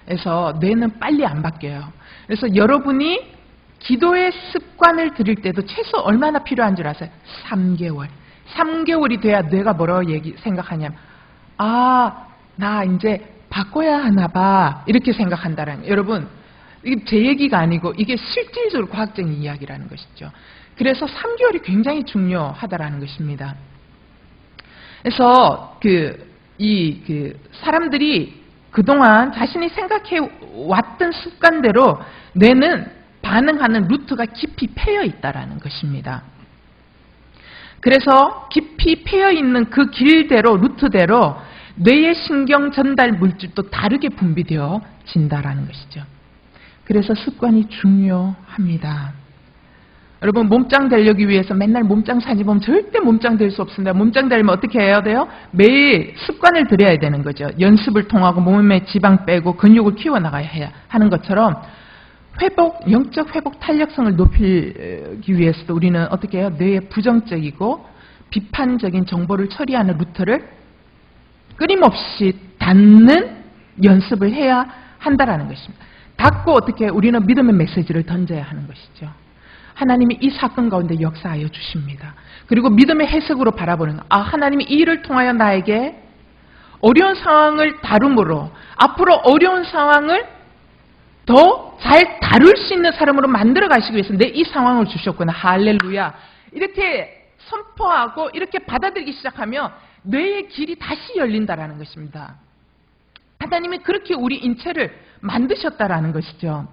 그래서 뇌는 빨리 안 바뀌어요. 그래서 여러분이 기도의 습관을 들일 때도 최소 얼마나 필요한 줄 아세요? 3개월. 3개월이 돼야 뇌가 뭐라고 생각하냐면, 나 이제 바꿔야 하나 봐. 이렇게 생각한다는. 여러분, 이게 제 얘기가 아니고 이게 실질적으로 과학적인 이야기라는 것이죠. 그래서 3개월이 굉장히 중요하다라는 것입니다. 그래서 사람들이 그동안 자신이 생각해 왔던 습관대로 뇌는 반응하는 루트가 깊이 패여 있다라는 것입니다. 그래서 깊이 패여 있는 그 길대로, 루트대로 뇌의 신경 전달 물질도 다르게 분비되어진다라는 것이죠. 그래서 습관이 중요합니다. 여러분, 몸짱 되려기 위해서 맨날 몸짱 사진 보면 절대 몸짱 될 수 없습니다. 몸짱 되려면 어떻게 해야 돼요? 매일 습관을 들여야 되는 거죠. 연습을 통하고 몸에 지방 빼고 근육을 키워나가야 하는 것처럼 영적 회복 탄력성을 높이기 위해서도 우리는 어떻게 해요? 뇌의 부정적이고 비판적인 정보를 처리하는 루트를 끊임없이 닫는 연습을 해야 한다라는 것입니다. 닫고 어떻게 해요? 우리는 믿음의 메시지를 던져야 하는 것이죠. 하나님이 이 사건 가운데 역사하여 주십니다. 그리고 믿음의 해석으로 바라보는 거. 하나님이 이 일을 통하여 나에게 어려운 상황을 다룸으로 앞으로 어려운 상황을 더 잘 다룰 수 있는 사람으로 만들어 가시기 위해서 내 이 상황을 주셨구나. 할렐루야. 이렇게 선포하고 이렇게 받아들이기 시작하면 뇌의 길이 다시 열린다라는 것입니다. 하나님이 그렇게 우리 인체를 만드셨다라는 것이죠.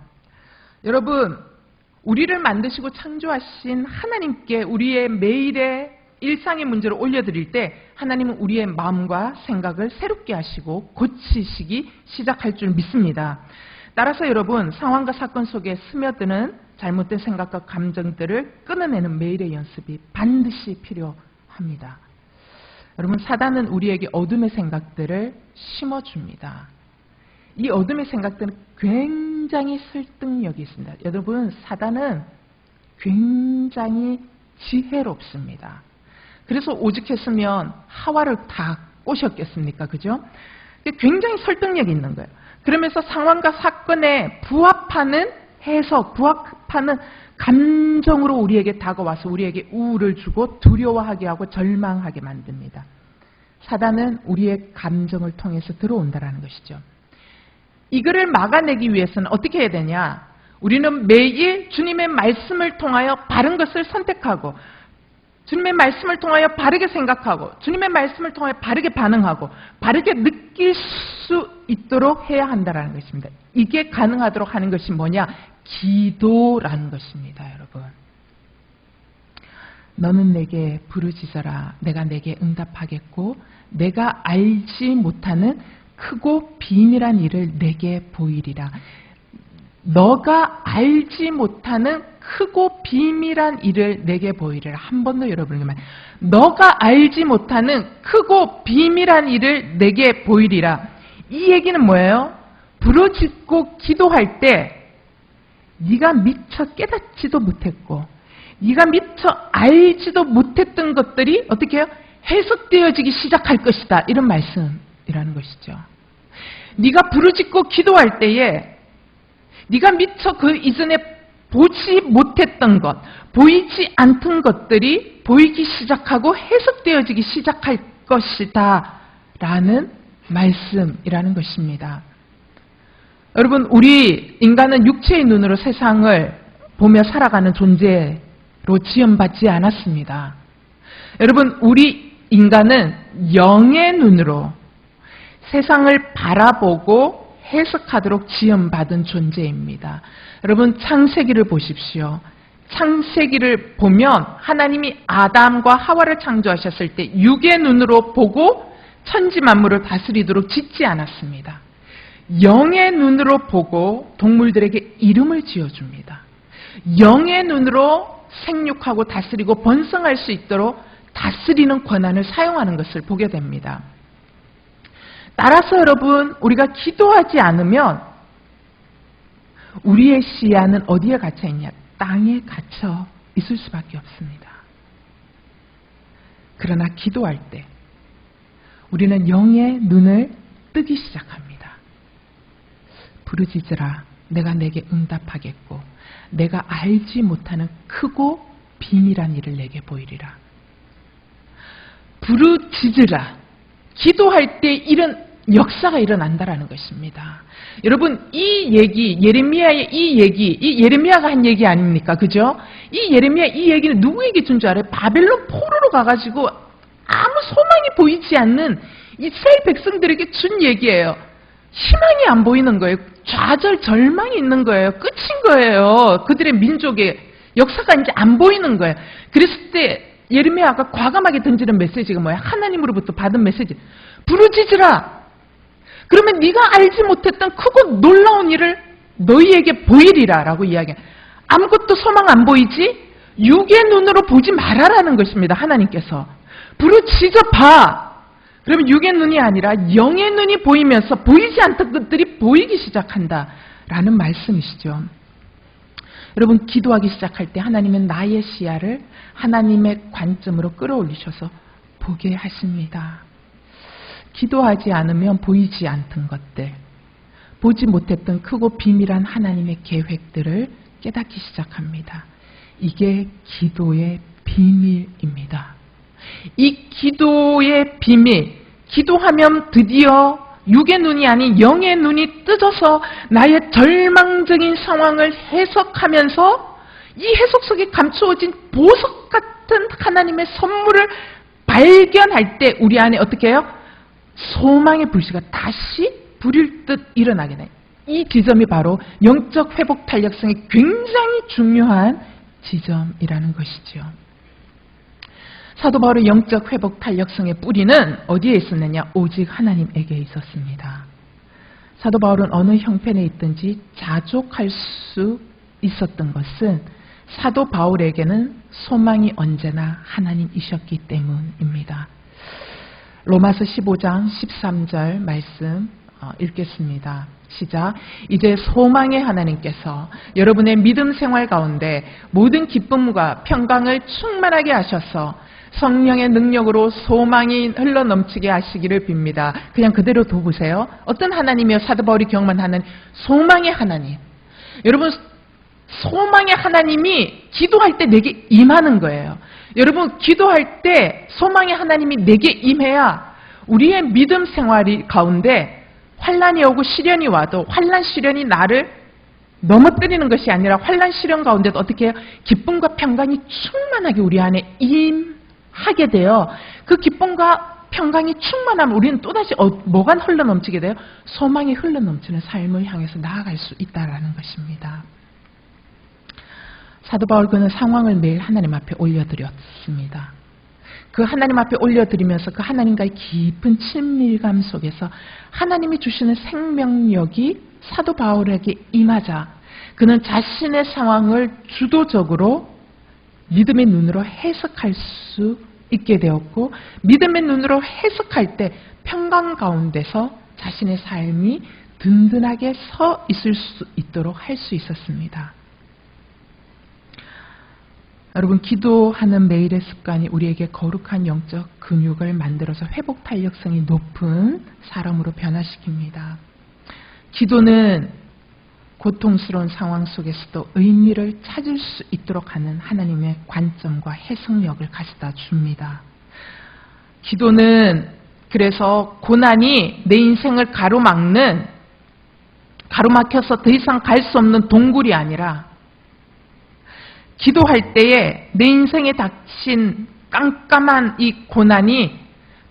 여러분, 우리를 만드시고 창조하신 하나님께 우리의 매일의 일상의 문제를 올려드릴 때 하나님은 우리의 마음과 생각을 새롭게 하시고 고치시기 시작할 줄 믿습니다. 따라서 여러분, 상황과 사건 속에 스며드는 잘못된 생각과 감정들을 끊어내는 매일의 연습이 반드시 필요합니다. 여러분, 사단은 우리에게 어둠의 생각들을 심어줍니다. 이 어둠의 생각들은 굉장히 설득력이 있습니다. 여러분, 사단은 굉장히 지혜롭습니다. 그래서 오죽했으면 하와를 다 꼬셨겠습니까? 그죠? 굉장히 설득력이 있는 거예요. 그러면서 상황과 사건에 부합하는 해석, 부합하는 감정으로 우리에게 다가와서 우리에게 우울을 주고 두려워하게 하고 절망하게 만듭니다. 사단은 우리의 감정을 통해서 들어온다는 것이죠. 이거를 막아내기 위해서는 어떻게 해야 되냐? 우리는 매일 주님의 말씀을 통하여 바른 것을 선택하고, 주님의 말씀을 통하여 바르게 생각하고, 주님의 말씀을 통하여 바르게 반응하고, 바르게 느낄 수 있도록 해야 한다는 것입니다. 이게 가능하도록 하는 것이 뭐냐? 기도라는 것입니다, 여러분. 너는 내게 부르짖어라. 내가 내게 응답하겠고, 내가 알지 못하는 크고 비밀한 일을 내게 보이리라. 너가 알지 못하는 크고 비밀한 일을 내게 보이리라. 한 번 더 여러분에게 말. 너가 알지 못하는 크고 비밀한 일을 내게 보이리라. 이 얘기는 뭐예요? 부르짖고 기도할 때 네가 미처 깨닫지도 못했고 네가 미처 알지도 못했던 것들이 어떻게 해요? 해석되어지기 시작할 것이다. 이런 말씀이라는 것이죠. 네가 부르짖고 기도할 때에 네가 미처 그 이전에 보지 못했던 것, 보이지 않던 것들이 보이기 시작하고 해석되어지기 시작할 것이다 라는 말씀이라는 것입니다. 여러분, 우리 인간은 육체의 눈으로 세상을 보며 살아가는 존재로 지음받지 않았습니다. 여러분, 우리 인간은 영의 눈으로 세상을 바라보고 해석하도록 지음받은 존재입니다. 여러분, 창세기를 보십시오. 창세기를 보면 하나님이 아담과 하와를 창조하셨을 때 육의 눈으로 보고 천지 만물을 다스리도록 짓지 않았습니다. 영의 눈으로 보고 동물들에게 이름을 지어줍니다. 영의 눈으로 생육하고 다스리고 번성할 수 있도록 다스리는 권한을 사용하는 것을 보게 됩니다. 따라서 여러분, 우리가 기도하지 않으면 우리의 시야는 어디에 갇혀 있냐? 땅에 갇혀 있을 수밖에 없습니다. 그러나 기도할 때 우리는 영의 눈을 뜨기 시작합니다. 부르짖으라. 내가 내게 응답하겠고 내가 알지 못하는 크고 비밀한 일을 내게 보이리라. 부르짖으라. 기도할 때 이런 역사가 일어난다라는 것입니다. 여러분, 이 얘기, 예레미야의 이 얘기, 이 예레미야가 한 얘기 아닙니까? 그죠? 이 예레미야 이 얘기는 누구에게 준 줄 알아요? 바벨론 포로로 가가지고 아무 소망이 보이지 않는 이스라엘 백성들에게 준 얘기예요. 희망이 안 보이는 거예요. 좌절, 절망이 있는 거예요. 끝인 거예요. 그들의 민족의 역사가 이제 안 보이는 거예요. 그랬을 때 예레미야가 과감하게 던지는 메시지가 뭐야? 하나님으로부터 받은 메시지. 부르짖으라. 그러면 네가 알지 못했던 크고 놀라운 일을 너희에게 보이리라 라고 이야기해요. 아무것도 소망 안 보이지? 육의 눈으로 보지 말아라는 것입니다. 하나님께서. 부르짖어 봐. 그러면 육의 눈이 아니라 영의 눈이 보이면서 보이지 않던 것들이 보이기 시작한다라는 말씀이시죠. 여러분, 기도하기 시작할 때 하나님은 나의 시야를 하나님의 관점으로 끌어올리셔서 보게 하십니다. 기도하지 않으면 보이지 않던 것들, 보지 못했던 크고 비밀한 하나님의 계획들을 깨닫기 시작합니다. 이게 기도의 비밀입니다. 이 기도의 비밀, 기도하면 드디어 육의 눈이 아닌 영의 눈이 뜨져서 나의 절망적인 상황을 해석하면서 이 해석 속에 감추어진 보석 같은 하나님의 선물을 발견할 때 우리 안에 어떻게 해요? 소망의 불씨가 다시 불일 듯 일어나게 돼요. 이 지점이 바로 영적 회복 탄력성이 굉장히 중요한 지점이라는 것이죠. 사도 바울의 영적 회복 탄력성의 뿌리는 어디에 있었느냐? 오직 하나님에게 있었습니다. 사도 바울은 어느 형편에 있든지 자족할 수 있었던 것은 사도 바울에게는 소망이 언제나 하나님이셨기 때문입니다. 로마서 15장 13절 말씀 읽겠습니다. 시작. 이제 소망의 하나님께서 여러분의 믿음 생활 가운데 모든 기쁨과 평강을 충만하게 하셔서 성령의 능력으로 소망이 흘러넘치게 하시기를 빕니다. 그냥 그대로 둬보세요. 어떤 하나님이요? 사도 바울이 경험한 하나님, 소망의 하나님. 여러분, 소망의 하나님이 기도할 때 내게 임하는 거예요. 여러분, 기도할 때 소망의 하나님이 내게 임해야 우리의 믿음 생활이 가운데 환난이 오고 시련이 와도 환난 시련이 나를 넘어뜨리는 것이 아니라 환난 시련 가운데도 어떻게 해요? 기쁨과 평강이 충만하게 우리 안에 임하게 돼요. 그 기쁨과 평강이 충만하면 우리는 또다시 뭐가 흘러넘치게 돼요? 소망이 흘러넘치는 삶을 향해서 나아갈 수 있다는 것입니다. 사도 바울 그는 상황을 매일 하나님 앞에 올려드렸습니다. 그 하나님 앞에 올려드리면서 그 하나님과의 깊은 친밀감 속에서 하나님이 주시는 생명력이 사도 바울에게 임하자 그는 자신의 상황을 주도적으로 믿음의 눈으로 해석할 수 있게 되었고, 믿음의 눈으로 해석할 때 평강 가운데서 자신의 삶이 든든하게 서 있을 수 있도록 할 수 있었습니다. 여러분, 기도하는 매일의 습관이 우리에게 거룩한 영적 근육을 만들어서 회복 탄력성이 높은 사람으로 변화시킵니다. 기도는 고통스러운 상황 속에서도 의미를 찾을 수 있도록 하는 하나님의 관점과 해석력을 가져다 줍니다. 기도는 그래서 고난이 내 인생을 가로막혀서 더 이상 갈 수 없는 동굴이 아니라 기도할 때에 내 인생에 닥친 깜깜한 이 고난이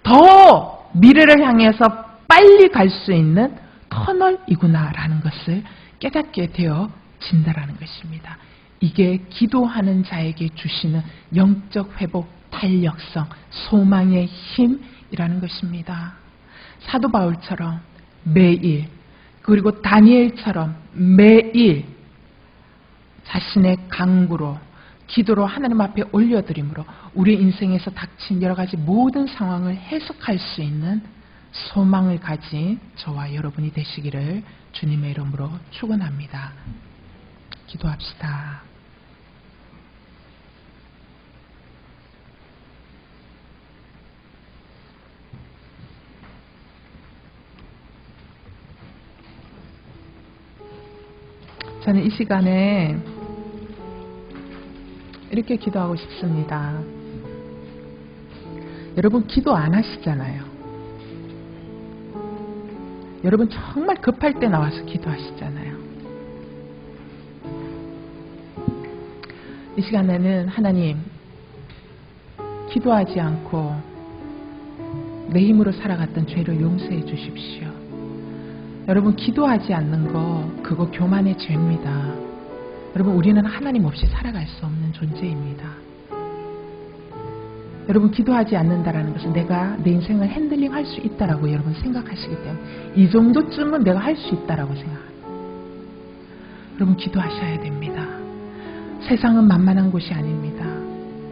더 미래를 향해서 빨리 갈 수 있는 터널이구나라는 것을 깨닫게 되어진다라는 것입니다. 이게 기도하는 자에게 주시는 영적 회복, 탄력성, 소망의 힘이라는 것입니다. 사도 바울처럼 매일, 그리고 다니엘처럼 매일 자신의 간구로, 기도로 하나님 앞에 올려드림으로 우리 인생에서 닥친 여러 가지 모든 상황을 해석할 수 있는 소망을 가진 저와 여러분이 되시기를 주님의 이름으로 축원합니다. 기도합시다. 저는 이 시간에 이렇게 기도하고 싶습니다. 여러분, 기도 안 하시잖아요. 여러분, 정말 급할 때 나와서 기도하시잖아요. 이 시간에는 하나님, 기도하지 않고 내 힘으로 살아갔던 죄를 용서해 주십시오. 여러분, 기도하지 않는 거, 그거 교만의 죄입니다. 여러분, 우리는 하나님 없이 살아갈 수 없는 존재입니다. 여러분, 기도하지 않는다라는 것은 내가 내 인생을 핸들링 할 수 있다라고 여러분 생각하시기 때문에 이 정도쯤은 내가 할 수 있다라고 생각합니다. 여러분, 기도하셔야 됩니다. 세상은 만만한 곳이 아닙니다.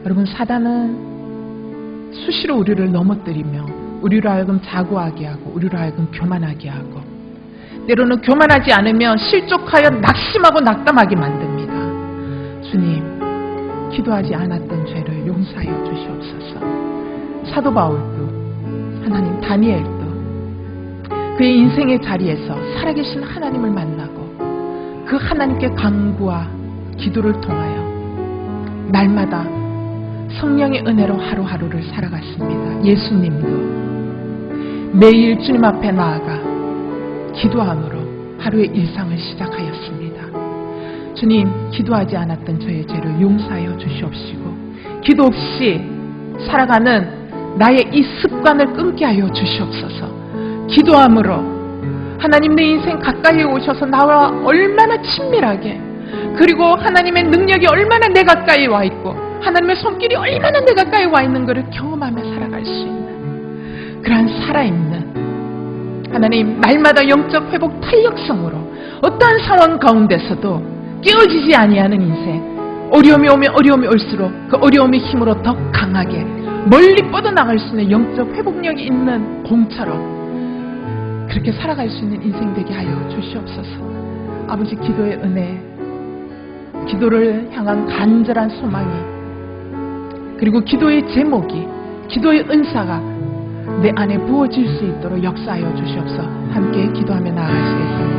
여러분, 사단은 수시로 우리를 넘어뜨리며 우리로 하여금 자고하게 하고 우리로 하여금 교만하게 하고 때로는 교만하지 않으면 실족하여 낙심하고 낙담하게 만듭니다. 주님, 기도하지 않았던 죄를 용서하여 주시옵소서. 사도 바울도, 하나님, 다니엘도 그의 인생의 자리에서 살아계신 하나님을 만나고 그 하나님께 간구와 기도를 통하여 날마다 성령의 은혜로 하루하루를 살아갔습니다. 예수님도 매일 주님 앞에 나아가 기도함으로 하루의 일상을 시작하였습니다. 주님, 기도하지 않았던 저의 죄를 용서하여 주시옵시고 기도 없이 살아가는 나의 이 습관을 끊게 하여 주시옵소서. 기도함으로 하나님 내 인생 가까이 오셔서 나와 얼마나 친밀하게, 그리고 하나님의 능력이 얼마나 내 가까이 와 있고 하나님의 손길이 얼마나 내 가까이 와 있는 것을 경험하며 살아갈 수 있는 그러한 살아있는 하나님, 날마다 영적 회복 탄력성으로 어떠한 상황 가운데서도 깨어지지 아니하는 인생, 어려움이 오면 어려움이 올수록 그 어려움의 힘으로 더 강하게 멀리 뻗어나갈 수 있는 영적 회복력이 있는 공처럼 그렇게 살아갈 수 있는 인생 되게 하여 주시옵소서. 아버지, 기도의 은혜, 기도를 향한 간절한 소망이, 그리고 기도의 제목이, 기도의 은사가 내 안에 부어질 수 있도록 역사하여 주시옵소서. 함께 기도하며 나아가시겠습니다.